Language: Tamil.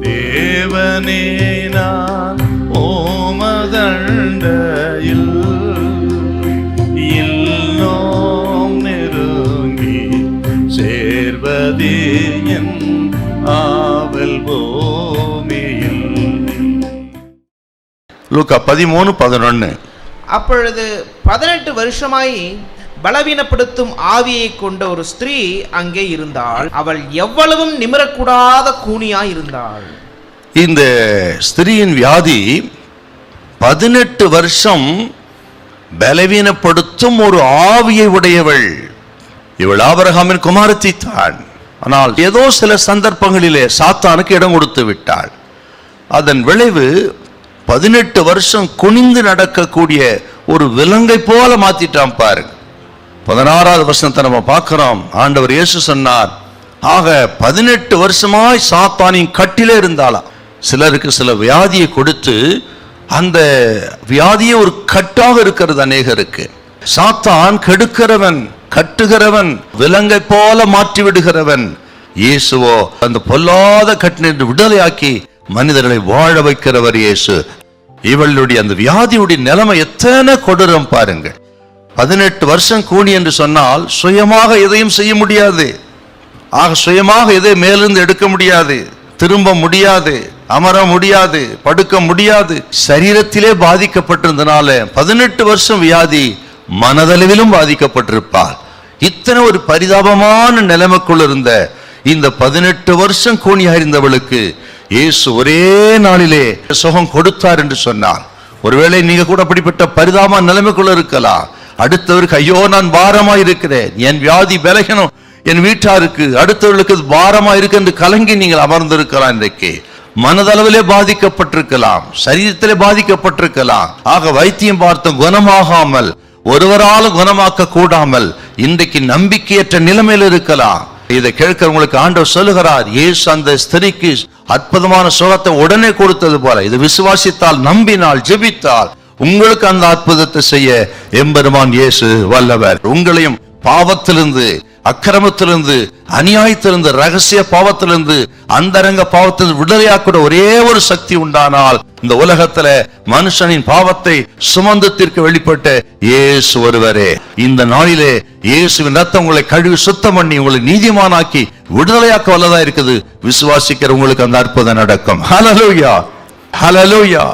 தேவனே நான் ஓமதண்டையில் இன்னும் நெருங்கி சேர்வதே என் ஆவல் பூமியில். லூக்கா 13:11. அப்பொழுது 18 வருஷமாய் பலவீனப்படுத்தும் ஆவியை கொண்ட ஒரு ஸ்திரீ அங்கே இருந்தாள். அவள் எவ்வளவும் நிமிரக்கூடாத கூனியாய் இருந்தாள். இந்த ஸ்திரீயின் வியாதி 18 வருஷம் பலவீனப்படுத்தும் ஒரு ஆவியை உடையவள். இவள் ஆபிரகாமின் குமாரத்தி தான். ஆனால் ஏதோ சில சந்தர்ப்பங்களிலே சாத்தானுக்கு இடம் கொடுத்து விட்டாள். அதன் விளைவு 18 வருஷம் குனிந்து நடக்கக்கூடிய ஒரு விலங்கை போல மாத்திட்டான் பாருங்க. 16வது வருஷத்தை நம்ம பார்க்கிறோம். ஆண்டவர் இயேசு சொன்னார், ஆக 18 வருஷமாய் சாத்தானின் கட்டிலே இருந்தாளாம். சிலருக்கு சில வியாதியை கொடுத்து அந்த வியாதியை ஒரு கட்டாக இருக்கிறது அநேகருக்கு. சாத்தான் கெடுக்கிறவன், கட்டுகிறவன், விலங்கை போல மாற்றி விடுகிறவன். இயேசுவோ அந்த பொல்லாத கட்டினை விடுதலையாக்கி மனிதர்களை வாழ வைக்கிறவர் இயேசு. இவளுடைய அந்த வியாதியுடைய நிலைமை எத்தனை கொடூரம் பாருங்க. 18 வருஷம் கூனி என்று சொன்னால் சுயமாக எதையும் செய்ய முடியாது. ஆக சுயமாக எதை மேலிருந்து எடுக்க முடியாது, திரும்ப முடியாது, அமர முடியாது, படுக்க முடியாது. சரீரத்திலே பாதிக்கப்பட்டிருந்தனால 18 வருஷம் வியாதி, மனதளவிலும் பாதிக்கப்பட்டிருப்பார். இத்தனை ஒரு பரிதாபமான நிலைமைக்குள் இருந்த இந்த 18 வருஷம் கூனியாயிருந்தவளுக்கு இயேசு ஒரே நாளிலே சுகம் கொடுத்தார் என்று சொன்னார். ஒருவேளை நீங்க கூட அப்படிப்பட்ட பரிதாபமான நிலைமைக்குள்ள இருக்கலாம். அடுத்தவருக்கு ஐயோ நான் பாரமா இருக்கிறேன், என் வியாதி விலகணும், என் வீட்டாருக்கு அடுத்தவர்களுக்கு பாரமா இருக்கு என்று கலங்கி நீங்கள் அமர்ந்திருக்கலாம். இன்றைக்கு மனதளவிலே பாதிக்கப்பட்டிருக்கலாம், சரீரத்திலே பாதிக்கப்பட்டிருக்கலாம். ஆக வைத்தியம் பார்த்தும் குணமாகாமல், ஒருவராலும் குணமாக்க கூடாமல் இன்றைக்கு நம்பிக்கையற்ற நிலைமையில் இருக்கலாம். இதை கேட்கிறவங்களுக்கு ஆண்டவர் சொல்லுகிறார், இயேசு அந்த ஸ்திரீக்கு அற்புதமான சுகத்தை உடனே கொடுத்தது போல இது விசுவாசித்தால், நம்பினால், ஜெபித்தால் உங்களுக்கு அந்த அற்புதத்தை செய்ய எம்பெருமான் இயேசு வல்லவர். உங்களையும் பாவத்திலிருந்து, அக்கிரமத்திலிருந்து, அநியாயத்திலிருந்து, ரகசிய பாவத்திலிருந்து, அந்தரங்க பாவத்திலிருந்து விடுதலையாக்கூட ஒரே ஒரு சக்தி உண்டானால் இந்த உலகத்துல மனுஷனின் பாவத்தை சுமந்து தீர்க்க வெளிப்பட்ட இயேசு ஒருவரே. இந்த நாளிலே இயேசுவின் ரத்தம் உங்களை கழுவி சுத்தம் பண்ணி உங்களை நீதிமானாக்கி விடுதலையாக்க வல்லதா இருக்குது. விசுவாசிக்கிற உங்களுக்கு அந்த அற்புதம் நடக்கும். ஹல்லேலூயா, ஹல்லேலூயா.